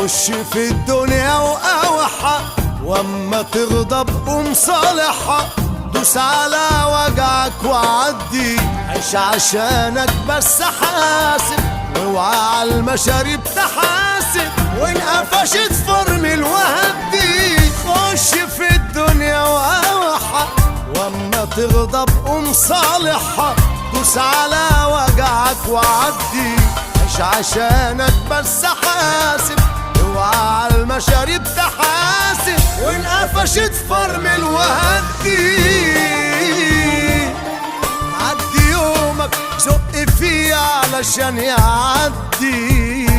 خش في الدنيا وأوحى، واما تغضب قوم صالحها. دوس على وجعك وعدي، عيش عشانك بس حاسب، واوعى على المشاريب تحاسب، وان قفشت فرمل وهدي. خش في الدنيا وأوحى، واما تغضب قوم صالحها. دوس على وجعك وعدي، عيش عشانك بس حاسب، اوعى على المشاريب تحاسب، وان قفشت فرمل وهدي. عدي يومك زق فيه علشان يعدي.